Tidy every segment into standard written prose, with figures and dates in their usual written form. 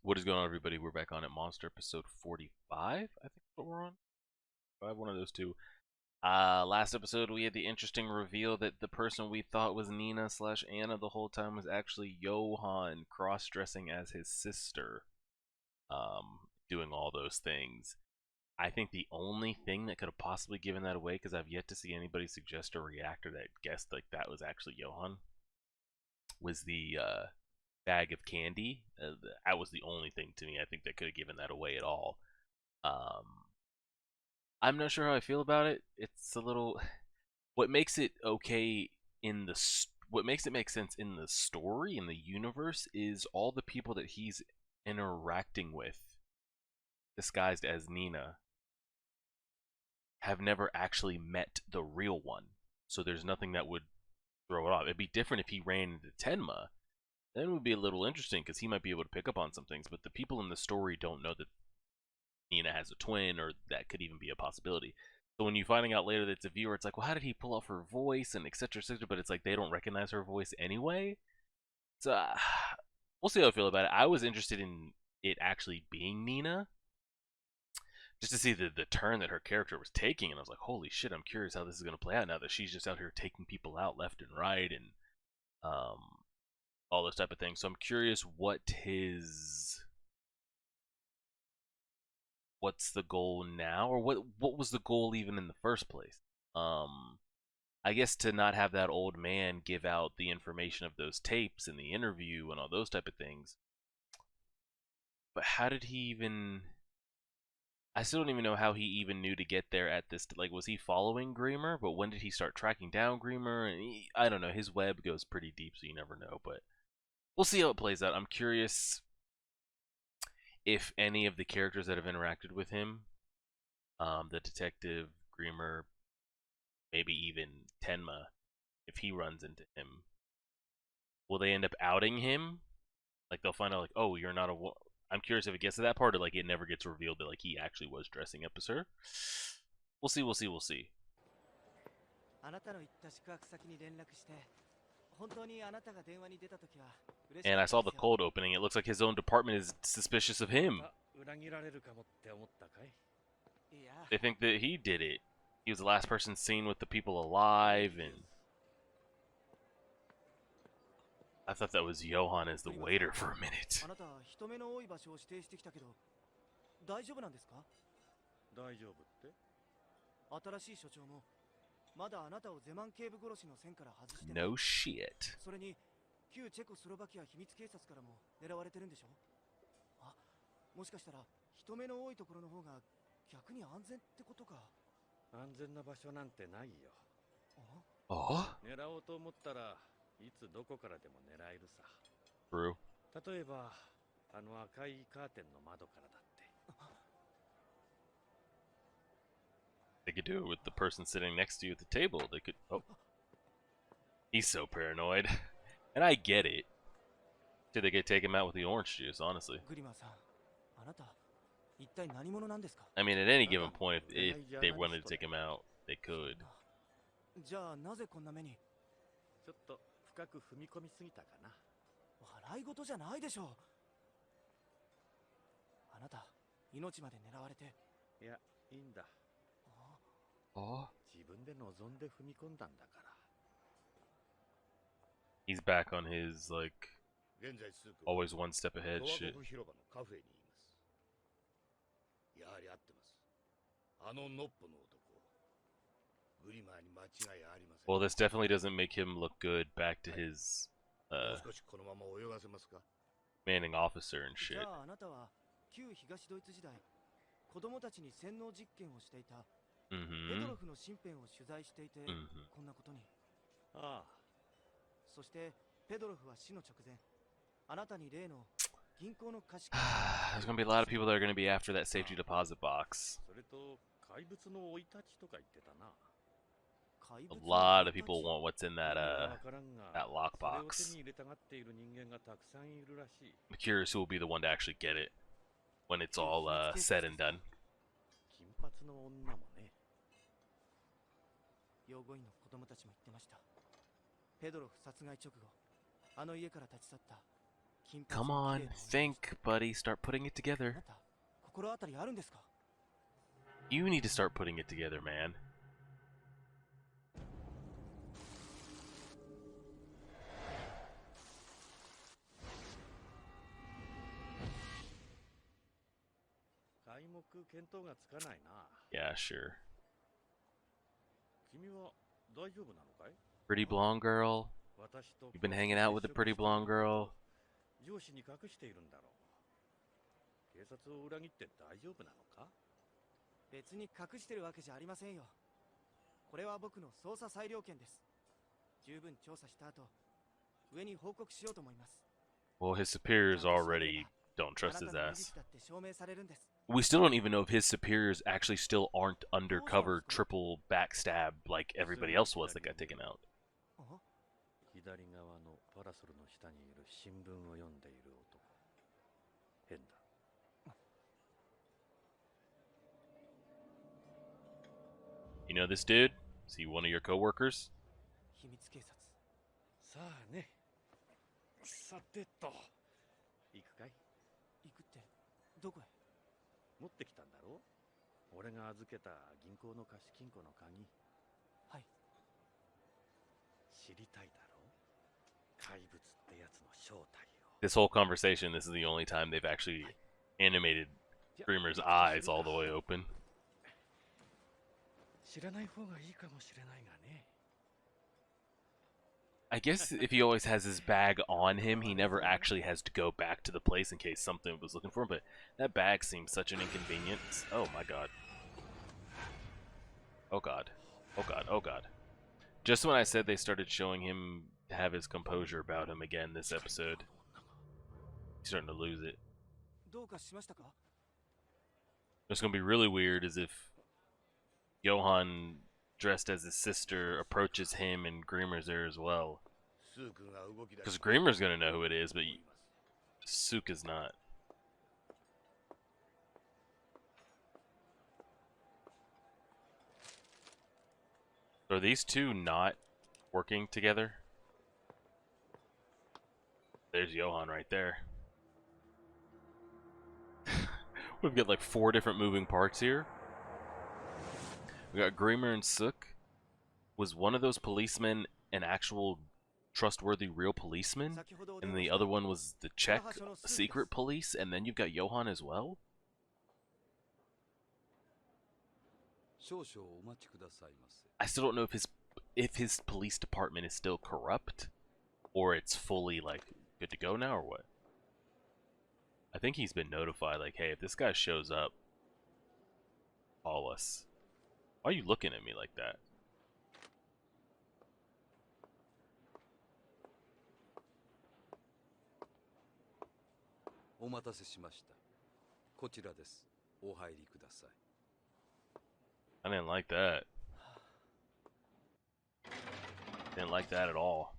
What is going on, everybody? We're back on at Monster episode 45, I think that's what we're on. I have one of those two. Last episode we had the interesting reveal that the person we thought was Nina slash Anna the whole time was actually Johan, cross-dressing as his sister, doing all those things. I think the only thing that could have possibly given that away, because I've yet to see anybody suggest or react or that guessed like that was actually Johan, was the bag of candy. That was the only thing to me I think that could have given that away at all. Um, I'm not sure how I feel about it. It's a little. What makes it okay in the what makes it make sense in the story in the universe is all the people that he's interacting with, disguised as Nina, have never actually met the real one. So there's nothing that would throw it off. It'd be different if he ran into Tenma. Then it would be a little interesting because he might be able to pick up on some things, but the people in the story don't know that Nina has a twin, or that could even be a possibility. So when you're finding out later that it's a viewer, it's like, well, how did he pull off her voice and etc. etc. But it's like they don't recognize her voice anyway. So we'll see how I feel about it. I was interested in it actually being Nina, just to see the turn that her character was taking, and I was like, holy shit, I'm curious how this is going to play out now that she's just out here taking people out left and right and um, all those type of things. So I'm curious what's the goal now, or what was the goal even in the first place. I guess to not have that old man give out the information of those tapes in the interview and all those type of things. But how did he even, I still don't even know how he even knew to get there at this, like, was he following Greamer? But when did he start tracking down Greamer? And I don't know, his web goes pretty deep, so you never know. But we'll see how it plays out. I'm curious if any of the characters that have interacted with him, the detective, Greamer, maybe even Tenma, if he runs into him, will they end up outing him? Like they'll find out, like, oh, you're not a. I'm curious if it gets to that part, or like it never gets revealed that like he actually was dressing up as her. We'll see. We'll see. We'll see. And I saw the cold opening. It looks like his own department is suspicious of him. They think that he did it. He was the last person seen with the people alive, and I thought that was Johan as the waiter for a minute. No shit. Oh? True. They could do it with the person sitting next to you at the table. They could. Oh. He's so paranoid. And I get it. Did they could take him out with the orange juice, honestly. I mean, at any given point, if they wanted to take him out, they could. Oh. He's back on his, like, always one step ahead shit. Well, this definitely doesn't make him look good back to his commanding officer and shit. Mm-hmm. There's gonna be a lot of people that are gonna be after that safety deposit box. A lot of people want what's in that lockbox. I'm curious who will be the one to actually get it when it's all said and done. Come on, think, buddy. Start putting it together. You need to start putting it together, man. Yeah, sure. Pretty blonde girl. You've been hanging out with a pretty blonde girl. Well, his superiors already don't trust his ass. We still don't even know if his superiors actually still aren't undercover triple backstab like everybody else was that got taken out. You know this dude? Is he one of your coworkers? This whole conversation, this is the only time they've actually animated Screamer's eyes all the way open. I guess if he always has his bag on him, he never actually has to go back to the place in case something was looking for him, but that bag seems such an inconvenience. Oh my god. Oh god. Oh god. Oh god. Just when I said they started showing him have his composure about him again this episode, he's starting to lose it. What's going to be really weird is if Johan, dressed as his sister, approaches him and Grimmer's there as well. Because Grimmer's going to know who it is, but Suka's not. So are these two not working together? There's Johan right there. We've got like 4 different moving parts here. We got Grimmer and Sook. Was one of those policemen an actual trustworthy real policeman? And the other one was the Czech secret police? And then you've got Johan as well? I still don't know if his police department is still corrupt, or it's fully like good to go now, or what. I think he's been notified, like, hey, if this guy shows up, call us. Why are you looking at me like that? I didn't like that. Didn't like that at all.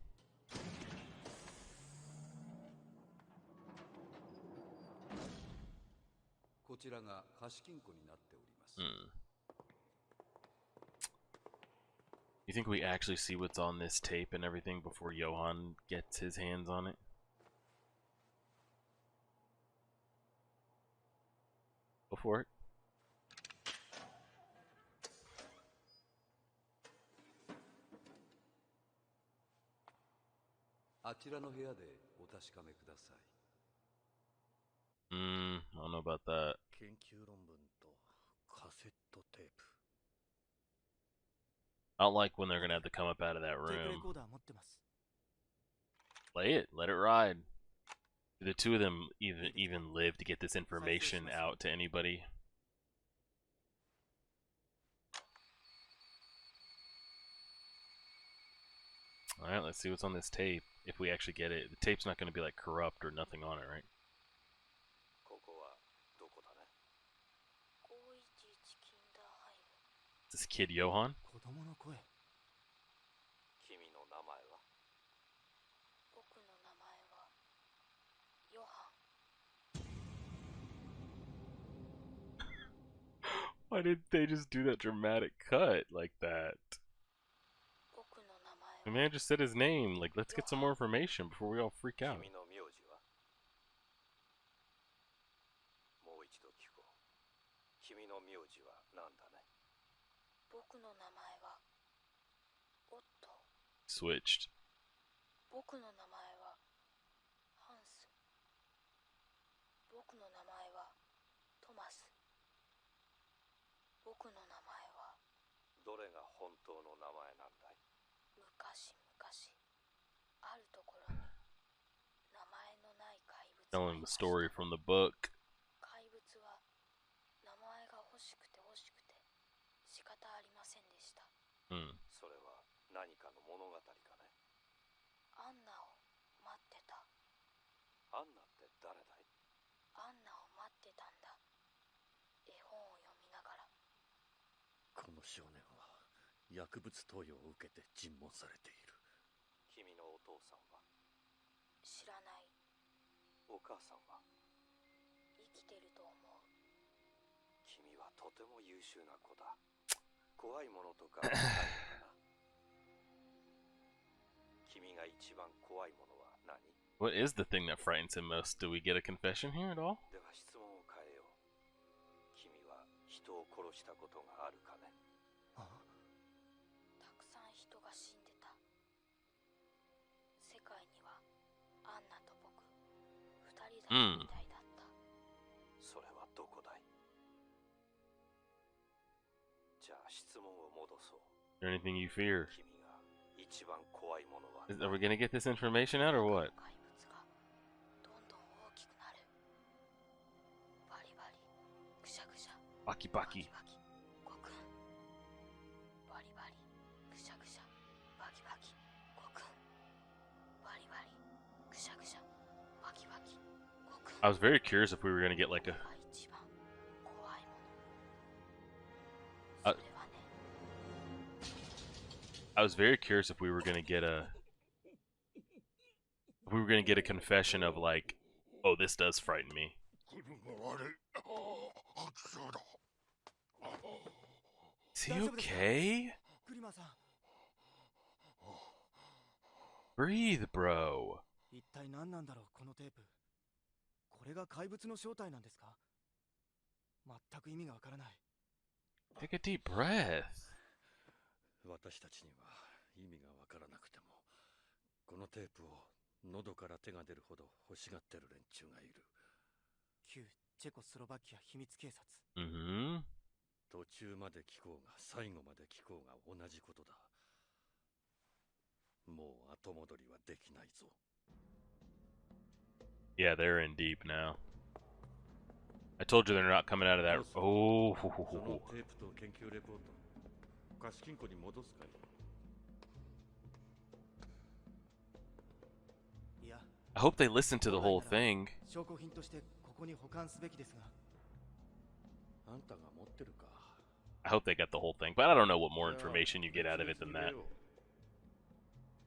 You think we actually see what's on this tape and everything before Johan gets his hands on it? Go for it. I don't know about that. I don't like when they're gonna have to come up out of that room. Play it, let it ride. Do the two of them even live to get this information out to anybody? Alright, let's see what's on this tape. If we actually get it. The tape's not going to be like corrupt or nothing on it, right? Is this kid Johan? Why did they just do that dramatic cut like that? The man just said his name. Like, let's get some more information before we all freak out. switched. 僕の名前はハンス。僕の名前はトマス。僕の名前はどれが本当の名前なんだい？昔々あるところに名前のない怪物が Telling い the ました。 story from the book. 怪物は名前が欲しくて欲しくて仕方ありませんでした。それは何かの物語かね？アンナを待ってた。アンナって誰だい？アンナを待ってたんだ。絵本を読みながら。この少年は薬物投与を受けて尋問されている。君のお父さんは？知らない。お母さんは？生きてると思う。君はとても優秀な子だ。怖いものとかないのかな？君が一番怖いものは何？ What is the thing that frightens him most? Do we get a confession here at all? では質問を変えよう。君は人を殺したことがあるかね？たくさん人が死んでた。世界にはアンナと僕二人だけみたいだった。それはどこだい？じゃあ質問を戻そう。 Is there anything you fear? 君が一番怖いものは？ Are we gonna get this information out or what? 怪物がどんどん大きくなる。バリバリぐしゃぐしゃ。バキバキ。バキゴクン。バリバリぐしゃぐしゃ。バキバキゴクン。バリバリぐしゃぐしゃ。バキバキゴクン。 I was very curious if we were gonna get like a. 一番怖いもの。それはね。 I was very curious if we were gonna get a. If we were gonna get a confession of like, oh, this does frighten me. Is he okay? Breathe, bro. 一体何なんだろうこのテープ。これが怪物の正体なんですか？全く意味がわからない。 Take a deep breath. 私たちには意味がわからなくても、このテープを喉から手が出るほど欲しがってる連中がいる。旧チェコスロバキア秘密警察。途中まで聞こうが最後まで聞こうが同じことだ。もう後戻りはできないぞ。 Yeah, they're in deep now. I told you they're not coming out of that. Oh. そのテープと研究レポート、貸金庫に戻すかい？ いや、 I hope they listen to the whole thing. 証拠品としてここに保管すべきですが。あんたが持ってるか？ I hope they got the whole thing, but I don't know what more information you get out of it than that.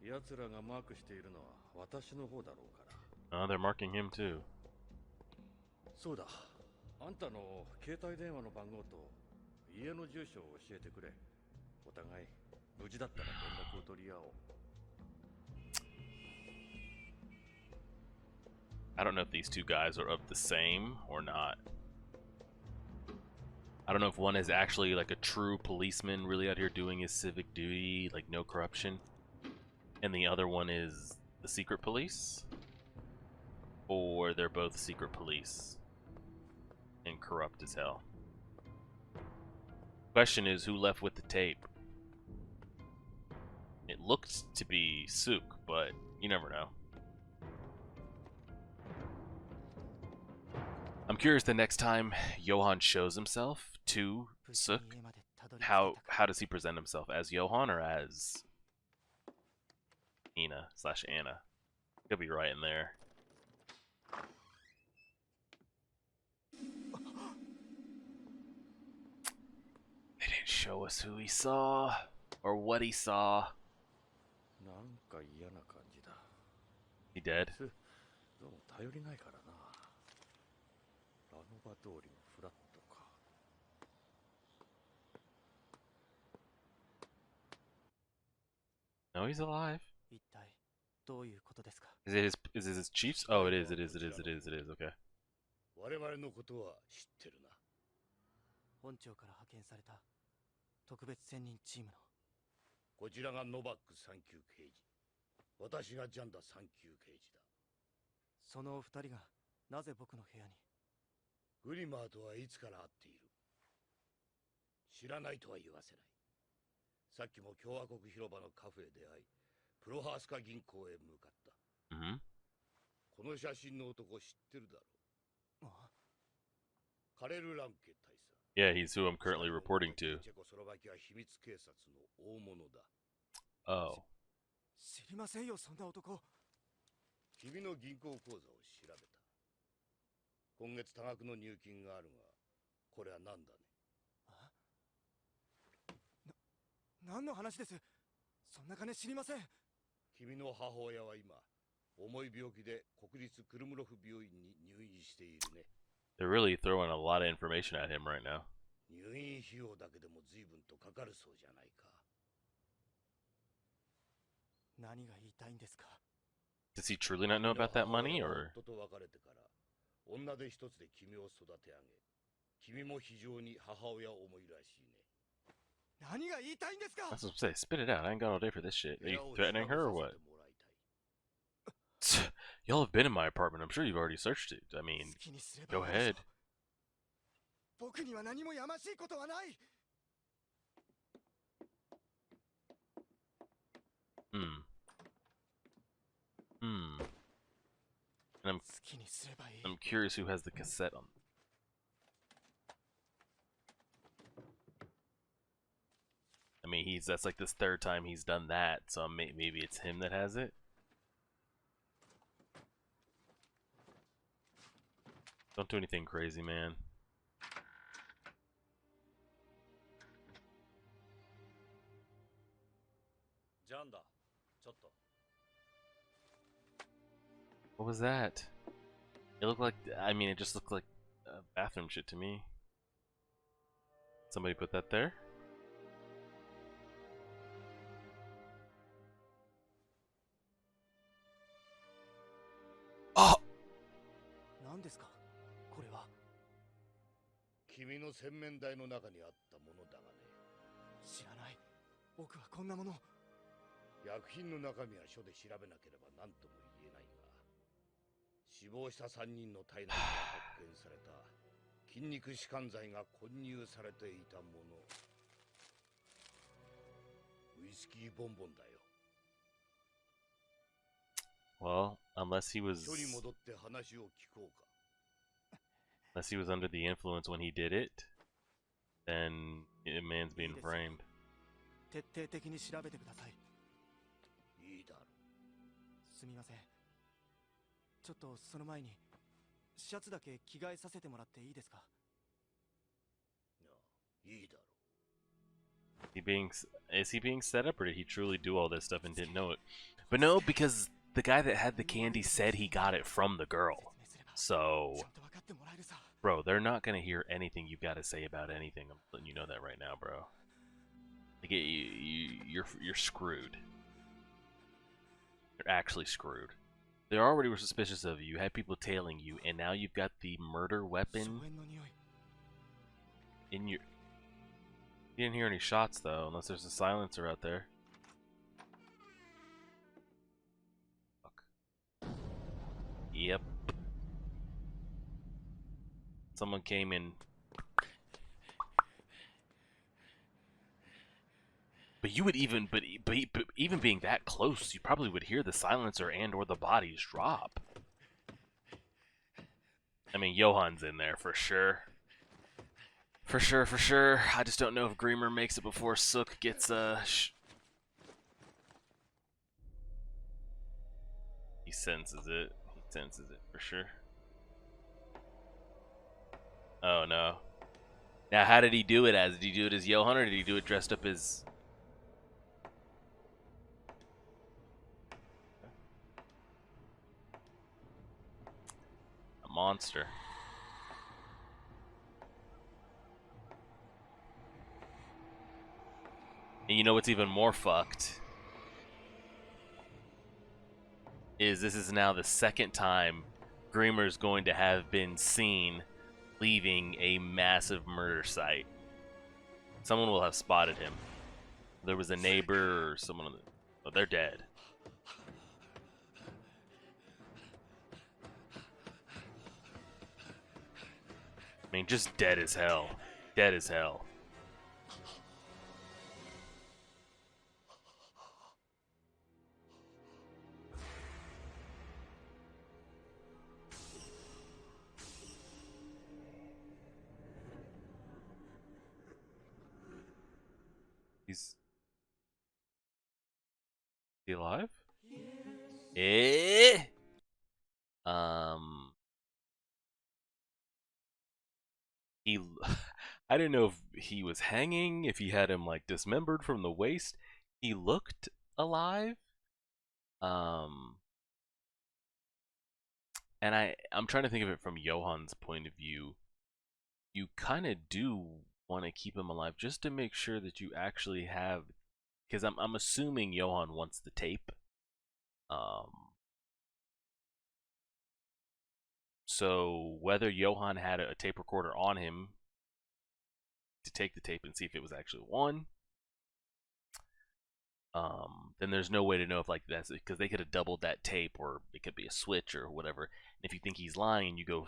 奴らがマークしているのは私の方だろうから。 Oh, they're marking him too. そうだ。あんたの携帯電話の番号と家の住所を教えてくれ。お互い無事だったら連絡を取り合おう。 I don't know if these two guys are of the same or not. I don't know if one is actually like a true policeman really out here doing his civic duty, like no corruption, and the other one is the secret police, or they're both secret police and corrupt as hell. Question is, who left with the tape? It looks to be Suk, but you never know. I'm curious the next time Johan shows himself to Suk, how does he present himself? As Johan or as Ina/Anna? He'll be right in there. They didn't show us who he saw or what he saw. なんか嫌な感じだ。 He dead? どうも頼りないからな。ラノバ通りのフラットか。 No, he's alive. 一体どういうことですか？ Is it his chiefs? Oh, it is. Okay. 我々のことは知ってるな。本庁から派遣された特別専任チームの。こちらがノバック3級刑事。私がジャンダ3級刑事だ。そのお二人がなぜ僕の部屋に？グリマーとはいつから会っている？知らないとは言わせない。さっきも共和国広場のカフェで会い、プロハースカ銀行へ向かった。Mm-hmm. この写真の男知ってるだろう。あ、カレル・ランケ大佐。 Yeah, he's who I'm currently reporting to. チェコスロバキア秘密警察の大物だ。Oh. 知りませんよ、そんな男。君の銀行口座を調べた。今月多額の入金があるが、これは何だね。何の話です？そんな金知りません。君の母親は今、重い病気で国立クルムロフ病院に入院しているね。They're really throwing a lot of information at him right now. 入院費用だけでも随分とかかるそうじゃないか。何が言いたいんですか？ Does he truly not know about that money, or? 夫と別れてから、女手一つで君を育て上げ、君も非常に母親思いらしいね。何が言いたいんですか？ That's what I'm saying. Spit it out. I ain't got all day for this shit. Are you threatening her or what? Y'all have been in my apartment. I'm sure you've already searched it. I mean, 好きにすれば go どうぞ。 ahead. 僕には何もやましいことはない。Hmm. Hmm. And 好きにすればいい。 I'm curious who has the cassette on. I mean, that's like this third time he's done that, so maybe it's him that has it. Don't do anything crazy, man. Janda, ちょっと。 What was that? It looked like, I mean, it just looked like bathroom shit to me. Somebody put that there? Oh! 何ですかこれは？君の洗面台の中にあったものだがね。知らない。僕はこんなもの。薬品の中身は書で調べなければ何とも言えないが、死亡した3人の体内から発見された筋肉弛緩剤が混入されていたもの。ウイスキーボンボンだよ。 Well, unless he was 署に戻って話を聞こうか。 unless he was under the influence when he did it, then the man's being framed. 徹底的に調べてください。いいだろすみません。ちょっとその前にシャツだけ着替えさせてもらっていいですか？う。いいだろ Is he being set up, or did he truly do all this stuff and didn't know it? But no, because the guy that had the candy said he got it from the girl. So, ちゃんと分かってもらえるさ。 bro, they're not gonna hear anything you've got to say about anything. I'm letting you know that right now, bro. Like, you're screwed. You're actually screwed. They already were suspicious of you. You had people tailing you, and now you've got the murder 硝 weapon 煙の匂い。 in your. You didn't hear any shots though, unless there's a silencer out there. Fuck. Yep. Someone came in. But you would even, but even being that close, you probably would hear the silencer and/or the bodies drop. I mean, Johan's in there for sure. For sure. I just don't know if Greamer makes it before Sook gets He senses it. He senses it for sure. Oh no. Now, how did he do it as? Did he do it as Johan, or did he do it dressed up as? A monster. And you know what's even more fucked? Is this is now the second time Greamer's going to have been seen leaving a massive murder site. Someone will have spotted him. There was a neighbor or someone. Oh, they're dead. I mean, just dead as hell. Dead as hell. Is he alive? Eh? He. I didn't know if he was hanging, if he had him like dismembered from the waist. He looked alive. Um, and I'm trying to think of it from Johan's point of view. You kind of do want to keep him alive just to make sure that you actually have, because I'm assuming Johan wants the tape. So whether Johan had a tape recorder on him to take the tape and see if it was actually one, then there's no way to know if like that's because they could have doubled that tape, or it could be a switch or whatever. And if you think he's lying, you go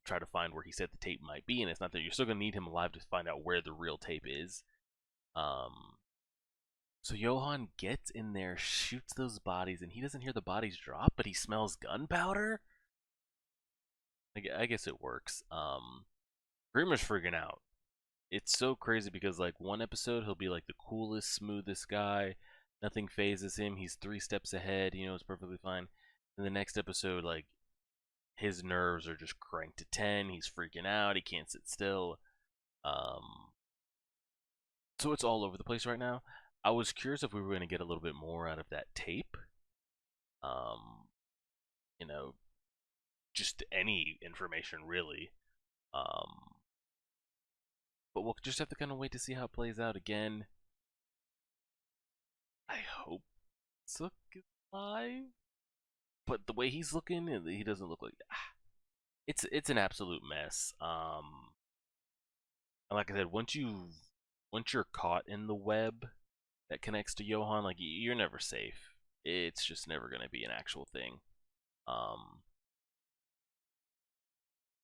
try to find where he said the tape might be, and it's not there. You're still gonna need him alive to find out where the real tape is. So Johan gets in there, shoots those bodies, and he doesn't hear the bodies drop, but he smells gunpowder. I guess it works. Grimmer's freaking out. It's so crazy because like one episode he'll be like the coolest, smoothest guy. Nothing phases him. He's 3 steps ahead. You know, it's perfectly fine. And the next episode, like his nerves are just cranked to 10. He's freaking out. He can't sit still. So it's all over the place right now. I was curious if we were going to get a little bit more out of that tape. You know, just any information really. But we'll just have to kind of wait to see how it plays out again. I hope Sook is alive, but the way he's looking, he doesn't look like. It's an absolute mess. And like I said, once you're caught in the web that connects to Johan, like you're never safe. It's just never gonna be an actual thing. Um,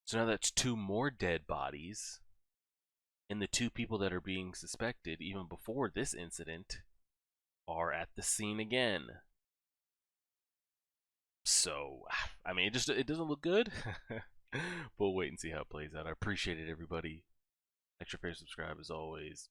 so now that's 2 more dead bodies, and the 2 people that are being suspected, even before this incident, are at the scene again. So, I mean, it doesn't look good. But we'll wait and see how it plays out. I appreciate it, everybody. Extra fair subscribe as always.